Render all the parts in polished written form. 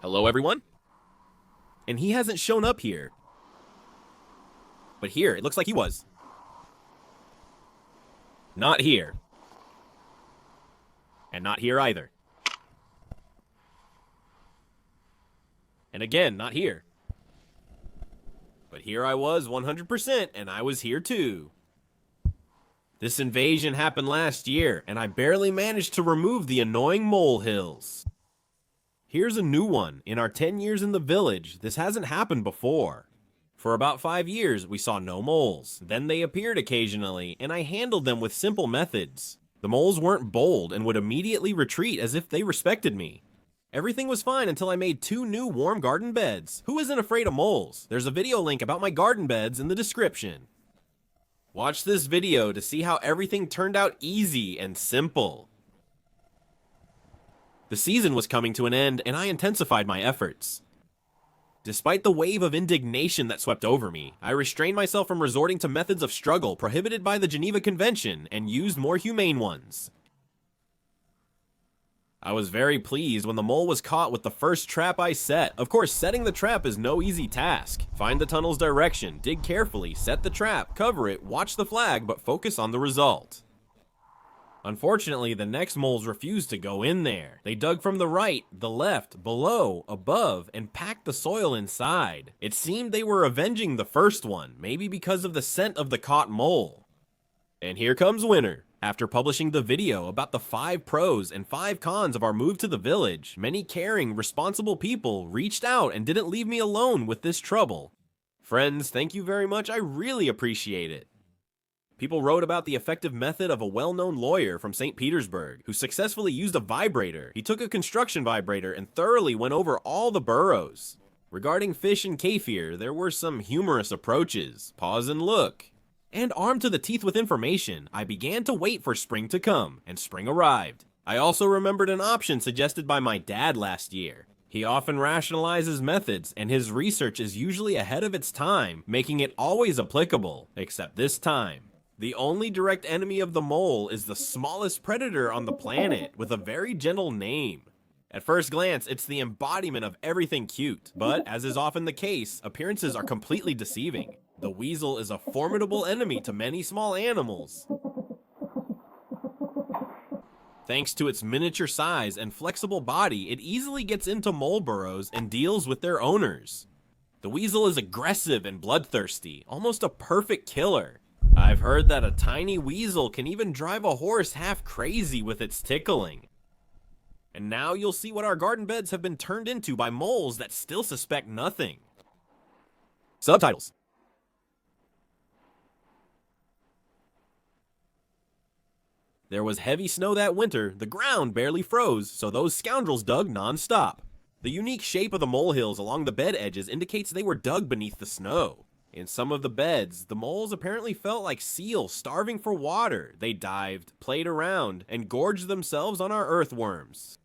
Hello, everyone? And he hasn't shown up here. But here, it looks like he was. Not here. And not here either. And again, not here. But here I was 100%, and I was here too. This invasion happened last year, and I barely managed to remove the annoying molehills. Here's a new one. In our 10 years in the village, this hasn't happened before. For about 5 years, we saw no moles. Then they appeared occasionally, and I handled them with simple methods. The moles weren't bold and would immediately retreat as if they respected me. Everything was fine until I made 2 new warm garden beds. Who isn't afraid of moles? There's a video link about my garden beds in the description. Watch this video to see how everything turned out easy and simple. The season was coming to an end, and I intensified my efforts. Despite the wave of indignation that swept over me, I restrained myself from resorting to methods of struggle prohibited by the Geneva Convention and used more humane ones. I was very pleased when the mole was caught with the first trap I set. Of course, setting the trap is no easy task. Find the tunnel's direction, dig carefully, set the trap, cover it, watch the flag, but focus on the result. Unfortunately, the next moles refused to go in there. They dug from the right, the left, below, above, and packed the soil inside. It seemed they were avenging the first one, maybe because of the scent of the caught mole. And here comes winter. After publishing the video about the 5 pros and 5 cons of our move to the village, many caring, responsible people reached out and didn't leave me alone with this trouble. Friends, thank you very much. I really appreciate it. People wrote about the effective method of a well-known lawyer from St. Petersburg who successfully used a vibrator. He took a construction vibrator and thoroughly went over all the burrows. Regarding fish and kefir, there were some humorous approaches. Pause and look. And armed to the teeth with information, I began to wait for spring to come, and spring arrived. I also remembered an option suggested by my dad last year. He often rationalizes methods, and his research is usually ahead of its time, making it always applicable, except this time. The only direct enemy of the mole is the smallest predator on the planet, with a very gentle name. At first glance, it's the embodiment of everything cute, but as is often the case, appearances are completely deceiving. The weasel is a formidable enemy to many small animals. Thanks to its miniature size and flexible body, it easily gets into mole burrows and deals with their owners. The weasel is aggressive and bloodthirsty, almost a perfect killer. I've heard that a tiny weasel can even drive a horse half crazy with its tickling. And now you'll see what our garden beds have been turned into by moles that still suspect nothing. Subtitles. There was heavy snow that winter, the ground barely froze, so those scoundrels dug non-stop. The unique shape of the molehills along the bed edges indicates they were dug beneath the snow. In some of the beds, the moles apparently felt like seals starving for water. They dived, played around, and gorged themselves on our earthworms.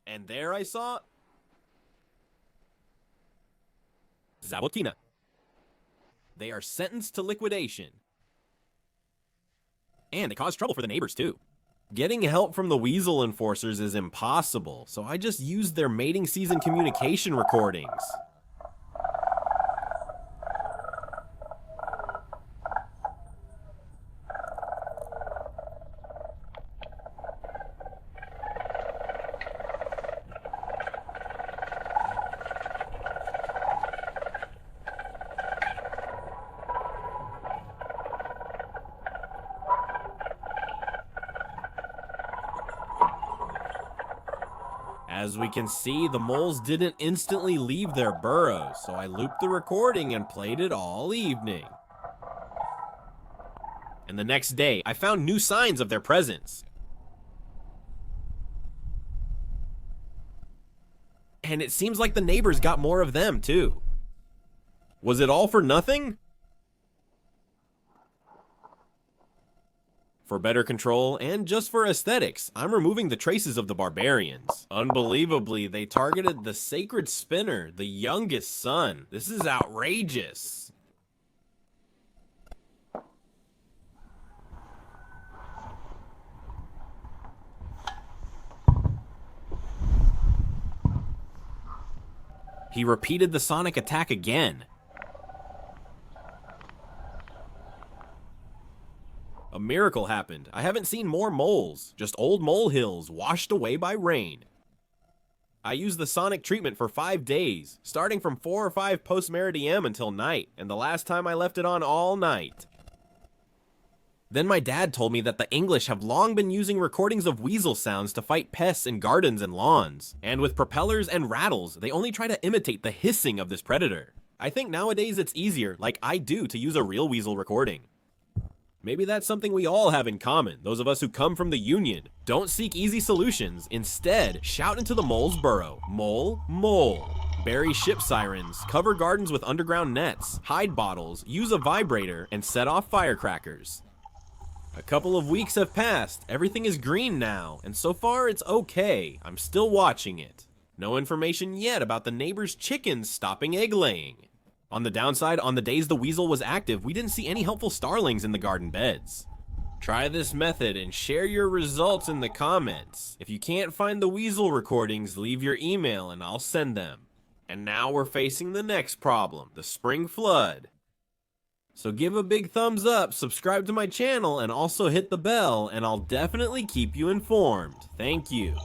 And there I saw Zabotkina. They are sentenced to liquidation. And they cause trouble for the neighbors too. Getting help from the weasel enforcers is impossible, so I just used their mating season communication recordings. As we can see, the moles didn't instantly leave their burrows, so I looped the recording and played it all evening. And the next day, I found new signs of their presence. And it seems like the neighbors got more of them, too. Was it all for nothing? For better control, and just for aesthetics, I'm removing the traces of the barbarians. Unbelievably, they targeted the sacred spinner, the youngest son. This is outrageous. He repeated the sonic attack again. A miracle happened. I haven't seen more moles, just old molehills washed away by rain. I used the sonic treatment for 5 days, starting from 4 or 5 post-meridiem until night, and the last time I left it on all night. Then my dad told me that the English have long been using recordings of weasel sounds to fight pests in gardens and lawns, and with propellers and rattles, they only try to imitate the hissing of this predator. I think nowadays it's easier, like I do, to use a real weasel recording. Maybe that's something we all have in common, those of us who come from the Union. Don't seek easy solutions, instead, shout into the mole's burrow. Mole, mole. Bury ship sirens, cover gardens with underground nets, hide bottles, use a vibrator, and set off firecrackers. A couple of weeks have passed, everything is green now, and so far it's okay. I'm still watching it. No information yet about the neighbor's chickens stopping egg laying. On the downside, on the days the weasel was active, we didn't see any helpful starlings in the garden beds. Try this method and share your results in the comments. If you can't find the weasel recordings, leave your email and I'll send them. And now we're facing the next problem, the spring flood. So give a big thumbs up, subscribe to my channel, and also hit the bell, and I'll definitely keep you informed. Thank you.